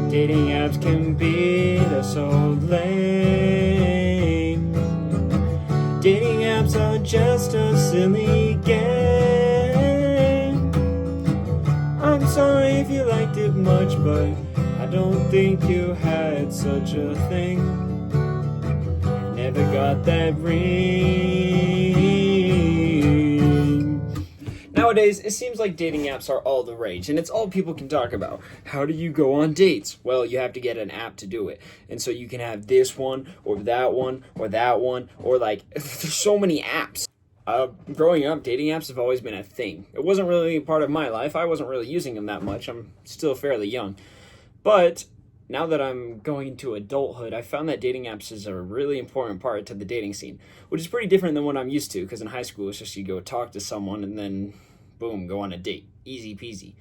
Dating apps can be so lame. Dating apps are just a silly game. I'm sorry if you liked it much, but I don't think you had such a thing. Never got that ring. Nowadays, it seems like dating apps are all the rage, and it's all people can talk about. How do you go on dates? Well, you have to get an app to do it. And so you can have this one, or that one, or that one, or like, there's so many apps. Growing up, dating apps have always been a thing. It wasn't really part of my life. I wasn't really using them that much. I'm still fairly young. But now that I'm going into adulthood, I found that dating apps is a really important part to the dating scene, which is pretty different than what I'm used to, because in high school, it's just you go talk to someone and then, boom, go on a date. Easy peasy.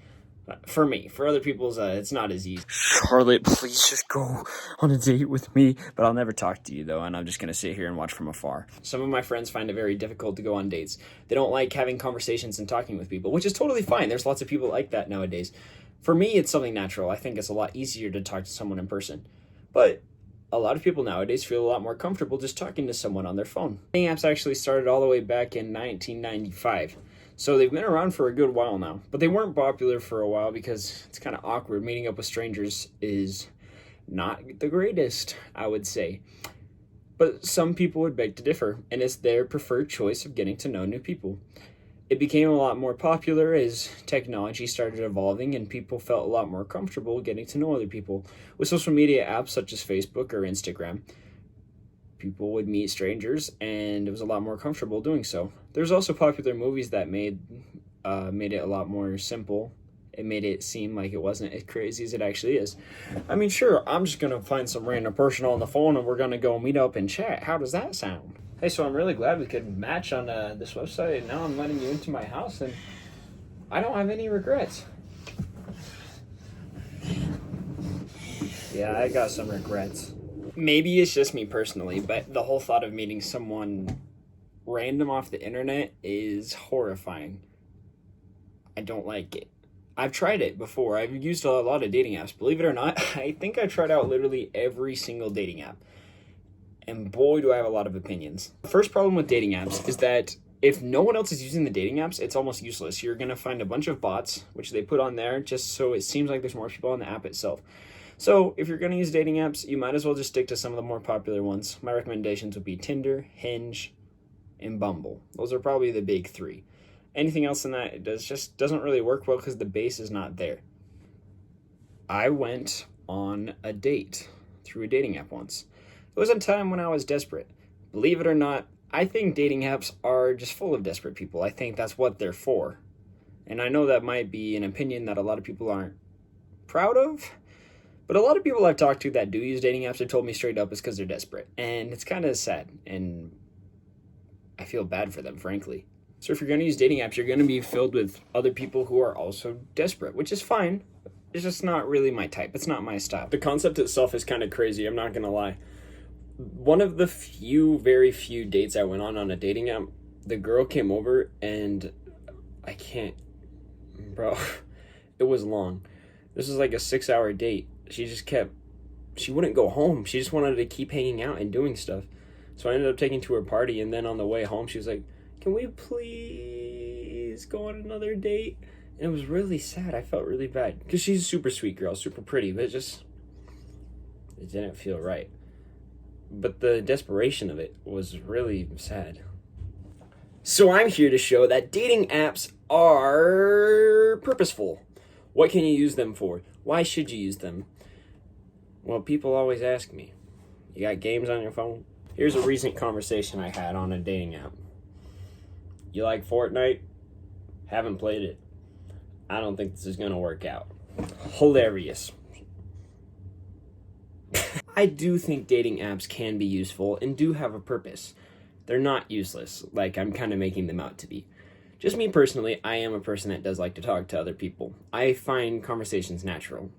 For me. For other people's, it's not as easy. Charlotte, please just go on a date with me. But I'll never talk to you, though, and I'm just going to sit here and watch from afar. Some of my friends find it very difficult to go on dates. They don't like having conversations and talking with people, which is totally fine. There's lots of people like that nowadays. For me, it's something natural. I think it's a lot easier to talk to someone in person. But a lot of people nowadays feel a lot more comfortable just talking to someone on their phone. Dating apps actually started all the way back in 1995. So they've been around for a good while now, but they weren't popular for a while because it's kind of awkward. Meeting up with strangers is not the greatest, I would say. But some people would beg to differ, and it's their preferred choice of getting to know new people. It became a lot more popular as technology started evolving and people felt a lot more comfortable getting to know other people. With social media apps such as Facebook or Instagram, people would meet strangers and it was a lot more comfortable doing so. There's also popular movies that made it a lot more simple. It made it seem like it wasn't as crazy as it actually is. I mean, sure, I'm just gonna find some random person on the phone and we're gonna go meet up and chat. How does that sound? Hey, so I'm really glad we could match on this website, and now I'm letting you into my house and I don't have any regrets. Yeah, I got some regrets. Maybe it's just me personally, but the whole thought of meeting someone random off the internet is horrifying. I don't like it. I've tried it before. I've used a lot of dating apps. Believe it or not, I think I tried out literally every single dating app. And boy, do I have a lot of opinions. The first problem with dating apps is that if no one else is using the dating apps, it's almost useless. You're going to find a bunch of bots, which they put on there just so it seems like there's more people on the app itself. So if you're going to use dating apps, you might as well just stick to some of the more popular ones. My recommendations would be Tinder, Hinge, and Bumble. Those are probably the big three. Anything else than that, it just doesn't really work well because the base is not there. I went on a date through a dating app once. It was a time when I was desperate. Believe it or not, I think dating apps are just full of desperate people. I think that's what they're for. And I know that might be an opinion that a lot of people aren't proud of. But a lot of people I've talked to that do use dating apps have told me straight up it's because they're desperate. And it's kind of sad. And I feel bad for them, frankly. So if you're going to use dating apps, you're going to be filled with other people who are also desperate, which is fine. It's just not really my type. It's not my style. The concept itself is kind of crazy, I'm not going to lie. One of the very few dates I went on a dating app, the girl came over and bro, it was long. This was like a 6-hour date. She wouldn't go home. She just wanted to keep hanging out and doing stuff. So I ended up taking to her party, and then on the way home, she was like, can we please go on another date? And it was really sad. I felt really bad. Because she's a super sweet girl, super pretty, but it didn't feel right. But the desperation of it was really sad. So I'm here to show that dating apps are purposeful. What can you use them for? Why should you use them? Well, people always ask me, you got games on your phone? Here's a recent conversation I had on a dating app. You like Fortnite? Haven't played it. I don't think this is going to work out. Hilarious. I do think dating apps can be useful and do have a purpose. They're not useless, like I'm kind of making them out to be. Just me personally, I am a person that does like to talk to other people. I find conversations natural.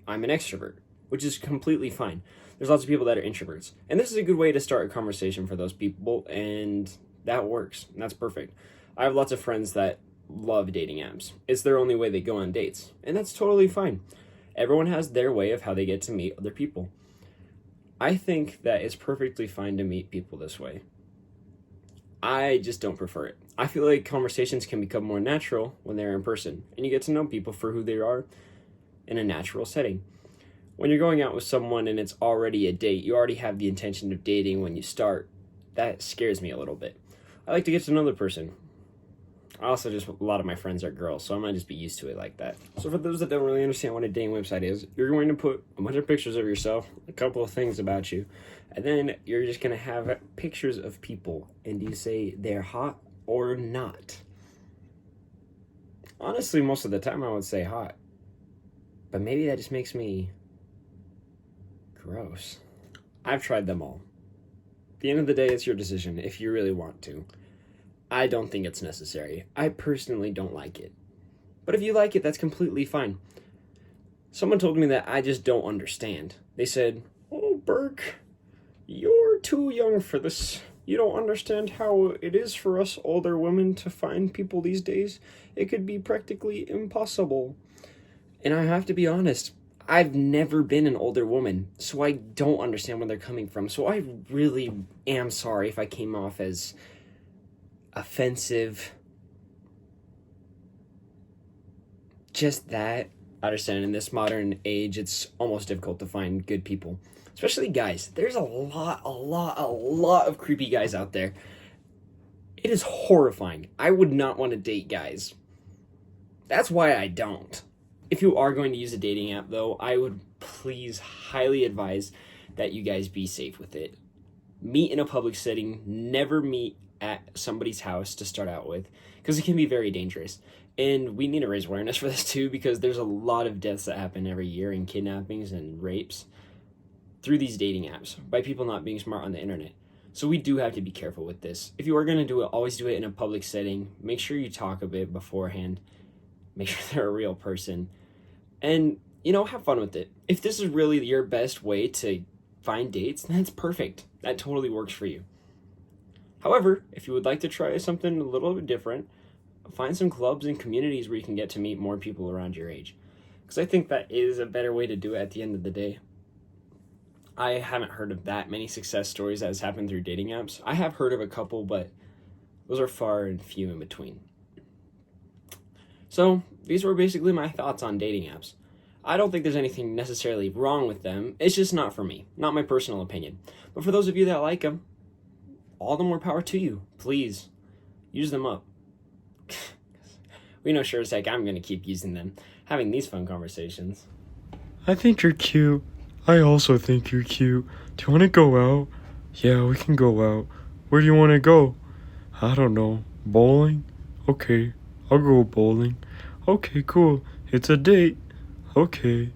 I'm an extrovert, which is completely fine. There's lots of people that are introverts. And this is a good way to start a conversation for those people, and that works. And that's perfect. I have lots of friends that love dating apps. It's their only way they go on dates, and that's totally fine. Everyone has their way of how they get to meet other people. I think that it's perfectly fine to meet people this way. I just don't prefer it. I feel like conversations can become more natural when they're in person, and you get to know people for who they are in a natural setting. When you're going out with someone and it's already a date, you already have the intention of dating when you start. That scares me a little bit. I like to get to know the person. A lot of my friends are girls, so I might just be used to it like that. So for those that don't really understand what a dating website is, you're going to put a bunch of pictures of yourself, a couple of things about you, and then you're just going to have pictures of people, and you say they're hot or not. Honestly, most of the time I would say hot, but maybe that just makes me gross. I've tried them all. At the end of the day, it's your decision if you really want to. I don't think it's necessary. I personally don't like it. But if you like it, that's completely fine. Someone told me that I just don't understand. They said, "Oh, Burke, you're too young for this. You don't understand how it is for us older women to find people these days. It could be practically impossible." And I have to be honest, I've never been an older woman, so I don't understand where they're coming from. So I really am sorry if I came off as offensive. Just that. I understand in this modern age, it's almost difficult to find good people, especially guys. There's a lot of creepy guys out there. It is horrifying. I would not want to date guys. That's why I don't. If you are going to use a dating app, though, I would please highly advise that you guys be safe with it. Meet in a public setting. Never meet at somebody's house to start out with, because it can be very dangerous. And we need to raise awareness for this too, because there's a lot of deaths that happen every year, and kidnappings and rapes through these dating apps by people not being smart on the internet. So we do have to be careful with this. If you are going to do it, always do it in a public setting. Make sure you talk a bit beforehand. Make sure they're a real person. And, have fun with it. If this is really your best way to find dates, then it's perfect. That totally works for you. However, if you would like to try something a little bit different, find some clubs and communities where you can get to meet more people around your age. Because I think that is a better way to do it at the end of the day. I haven't heard of that many success stories that has happened through dating apps. I have heard of a couple, but those are far and few in between. So, these were basically my thoughts on dating apps. I don't think there's anything necessarily wrong with them. It's just not for me. Not my personal opinion. But for those of you that like them, all the more power to you. Please, use them up. We know sure as heck I'm going to keep using them, having these fun conversations. I think you're cute. I also think you're cute. Do you want to go out? Yeah, we can go out. Where do you want to go? I don't know. Bowling? Okay, I'll go bowling. Okay, cool. It's a date. Okay.